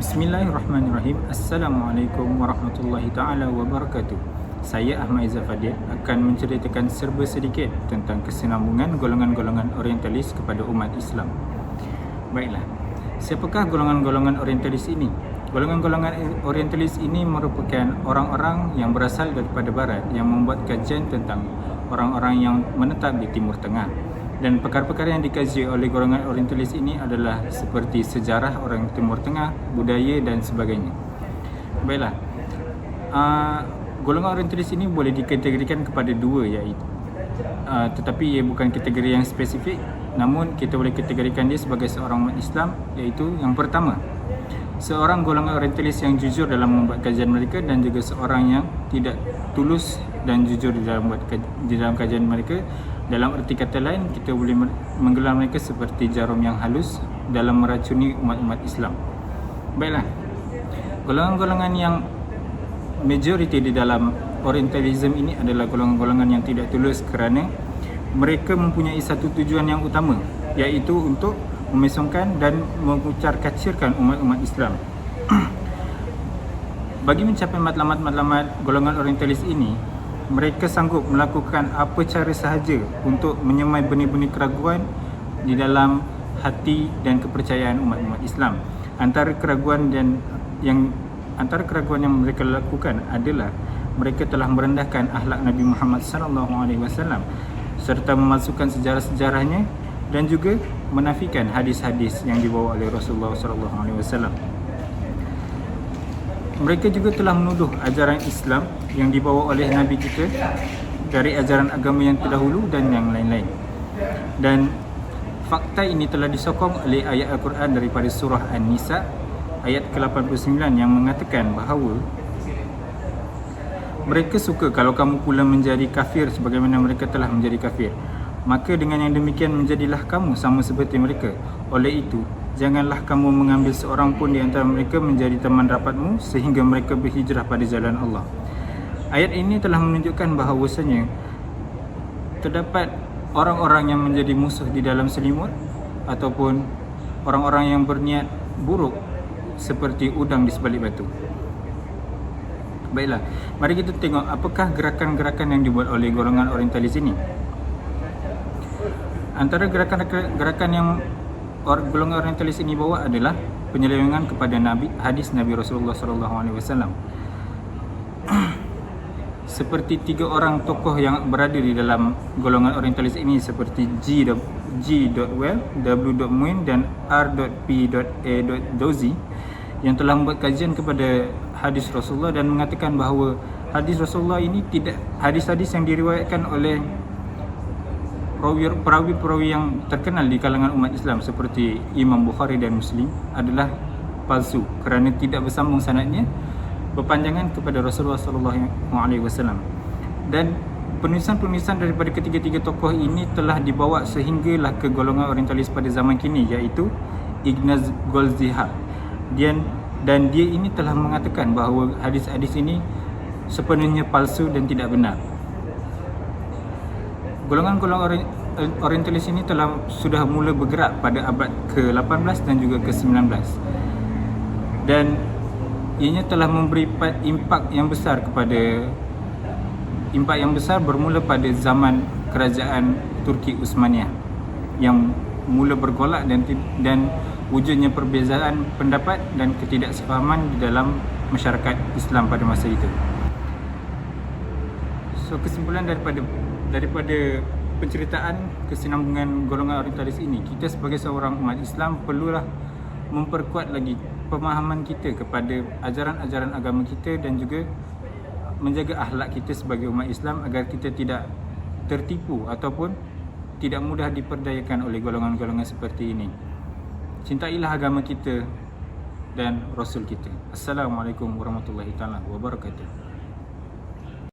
Bismillahirrahmanirrahim. Assalamualaikum warahmatullahi ta'ala wabarakatuh. Saya Ahmad Izzah Fadil akan menceritakan serba sedikit tentang kesinambungan golongan-golongan orientalis kepada umat Islam. Baiklah, siapakah golongan-golongan orientalis ini? Golongan-golongan orientalis ini merupakan orang-orang yang berasal daripada barat yang membuat kajian tentang orang-orang yang menetap di Timur Tengah. Dan perkara-perkara yang dikaji oleh golongan orientalis ini adalah seperti sejarah orang Timur Tengah, budaya dan sebagainya. Baiklah, golongan orientalis ini boleh dikategorikan kepada dua, iaitu tetapi ia bukan kategori yang spesifik, namun kita boleh kategorikan dia sebagai seorang umat Islam, iaitu yang pertama, seorang golongan orientalis yang jujur dalam membuat kajian mereka, dan juga seorang yang tidak tulus dan jujur di dalam kajian mereka. Dalam erti kata lain, kita boleh menggelar mereka seperti jarum yang halus dalam meracuni umat-umat Islam. Baiklah, golongan-golongan yang majoriti di dalam orientalism ini adalah golongan-golongan yang tidak tulus, kerana mereka mempunyai satu tujuan yang utama, iaitu untuk memesongkan dan mengucar-kacirkan umat-umat Islam. Bagi mencapai matlamat-matlamat golongan orientalis ini, mereka sanggup melakukan apa cara sahaja untuk menyemai benih-benih keraguan di dalam hati dan kepercayaan umat-umat Islam. Antara keraguan yang mereka lakukan adalah mereka telah merendahkan akhlak Nabi Muhammad SAW serta memasukkan sejarah-sejarahnya, dan juga menafikan hadis-hadis yang dibawa oleh Rasulullah SAW. Mereka juga telah menuduh ajaran Islam yang dibawa oleh Nabi kita dari ajaran agama yang terdahulu dan yang lain-lain. Dan fakta ini telah disokong oleh ayat Al-Quran daripada surah An-Nisa ayat ke-89 yang mengatakan bahawa mereka suka kalau kamu pula menjadi kafir sebagaimana mereka telah menjadi kafir. Maka dengan yang demikian menjadilah kamu sama seperti mereka. Oleh itu, janganlah kamu mengambil seorang pun di antara mereka menjadi teman rapatmu sehingga mereka berhijrah pada jalan Allah. Ayat ini telah menunjukkan bahawasanya terdapat orang-orang yang menjadi musuh di dalam selimut, ataupun orang-orang yang berniat buruk seperti udang di sebalik batu. Baiklah, mari kita tengok apakah gerakan-gerakan yang dibuat oleh golongan orientalis ini. Antara gerakan yang golongan orientalis ini bawa adalah penyelewengan kepada hadis Nabi Rasulullah SAW. Seperti tiga orang tokoh yang berada di dalam golongan orientalis ini, seperti G.Well, W.Muin dan R.P.A. Dozy, yang telah membuat kajian kepada hadis Rasulullah dan mengatakan bahawa hadis Rasulullah ini tidak, hadis-hadis yang diriwayatkan oleh perawi-perawi yang terkenal di kalangan umat Islam seperti Imam Bukhari dan Muslim adalah palsu, kerana tidak bersambung sanadnya, berpanjangan kepada Rasulullah SAW. Dan penulisan-penulisan daripada ketiga-tiga tokoh ini telah dibawa sehinggalah ke golongan orientalis pada zaman kini, iaitu Ignaz Goldziha. Dan dia ini telah mengatakan bahawa hadis-hadis ini sepenuhnya palsu dan tidak benar. Golongan-golongan orientalis ini sudah mula bergerak pada abad ke-18 dan juga ke-19, dan ianya telah memberi impak yang besar bermula pada zaman kerajaan Turki Uthmaniyah yang mula bergolak dan wujudnya perbezaan pendapat dan ketidaksefahaman di dalam masyarakat Islam pada masa itu. So, kesimpulan daripada penceritaan kesinambungan golongan orientalis ini, kita sebagai seorang umat Islam perlulah memperkuat lagi pemahaman kita kepada ajaran-ajaran agama kita, dan juga menjaga akhlak kita sebagai umat Islam agar kita tidak tertipu ataupun tidak mudah diperdayakan oleh golongan-golongan seperti ini. Cintailah agama kita dan Rasul kita. Assalamualaikum warahmatullahi wabarakatuh.